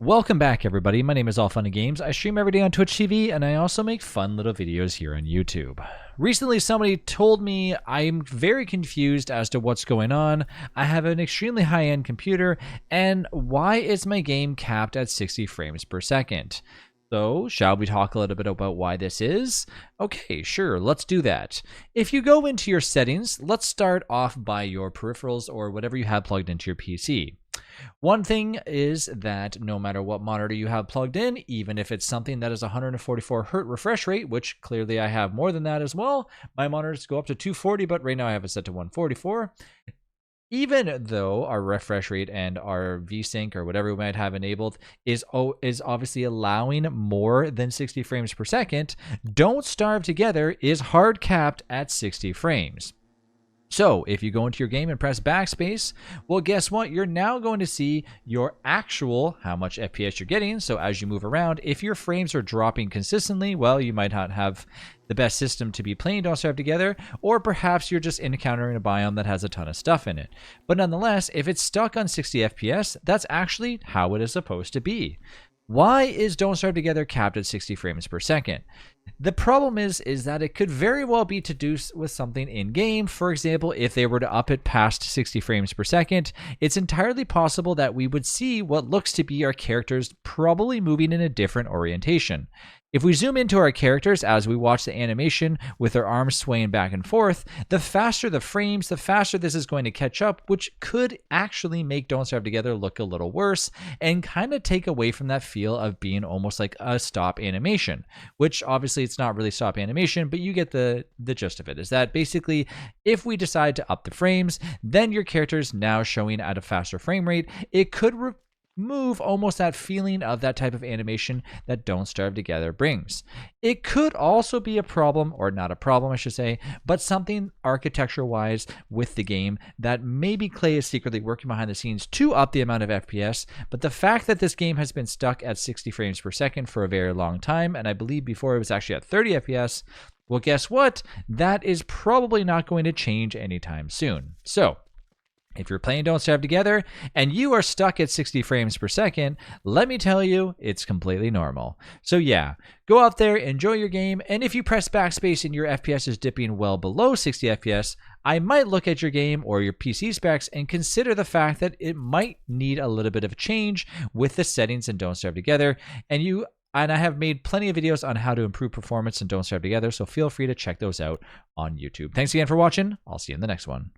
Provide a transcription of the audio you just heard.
Welcome back, everybody. My name is All Fun and Games. I stream every day on Twitch TV, and I also make fun little videos here on YouTube. Recently, somebody told me I'm very confused as to what's going on. I have an extremely high-end computer, and why is my game capped at 60 frames per second? So, shall we talk a little bit about why this is? Okay, sure, let's do that. If you go into your settings, let's start off by your peripherals or whatever you have plugged into your PC. One thing is that no matter what monitor you have plugged in, even if it's something that is 144 Hz refresh rate, which clearly I have more than that as well, my monitors go up to 240, but right now I have it set to 144. Even though our refresh rate and our VSync or whatever we might have enabled is obviously allowing more than 60 frames per second, Don't Starve Together is hard capped at 60 frames. So if you go into your game and press backspace, well, guess what? You're now going to see your actual how much FPS you're getting. So as you move around, if your frames are dropping consistently, well, you might not have the best system to be playing Don't Starve Together, or perhaps you're just encountering a biome that has a ton of stuff in it. But nonetheless, if it's stuck on 60 FPS, that's actually how it is supposed to be. Why is Don't Starve Together capped at 60 frames per second? The problem is that it could very well be to do with something in-game. For example, if they were to up it past 60 frames per second, it's entirely possible that we would see what looks to be our characters probably moving in a different orientation. If we zoom into our characters as we watch the animation with their arms swaying back and forth, the faster the frames, the faster this is going to catch up, which could actually make Don't Starve Together look a little worse and kind of take away from that feel of being almost like a stop animation, which obviously it's not really stop animation, but you get the gist of it, is that basically if we decide to up the frames, then your character is now showing at a faster frame rate. It could remove almost that feeling of that type of animation that Don't Starve Together brings. It could also be a problem, or not a problem I should say, but something architecture-wise with the game that maybe Klei is secretly working behind the scenes to up the amount of FPS, but the fact that this game has been stuck at 60 frames per second for a very long time, and I believe before it was actually at 30 FPS, well, guess what? That is probably not going to change anytime soon. So, if you're playing Don't Starve Together and you are stuck at 60 frames per second, let me tell you, it's completely normal. So yeah, go out there, enjoy your game, and if you press backspace and your FPS is dipping well below 60 FPS, I might look at your game or your PC specs and consider the fact that it might need a little bit of a change with the settings in Don't Starve Together, and I have made plenty of videos on how to improve performance in Don't Starve Together, so feel free to check those out on YouTube. Thanks again for watching. I'll see you in the next one.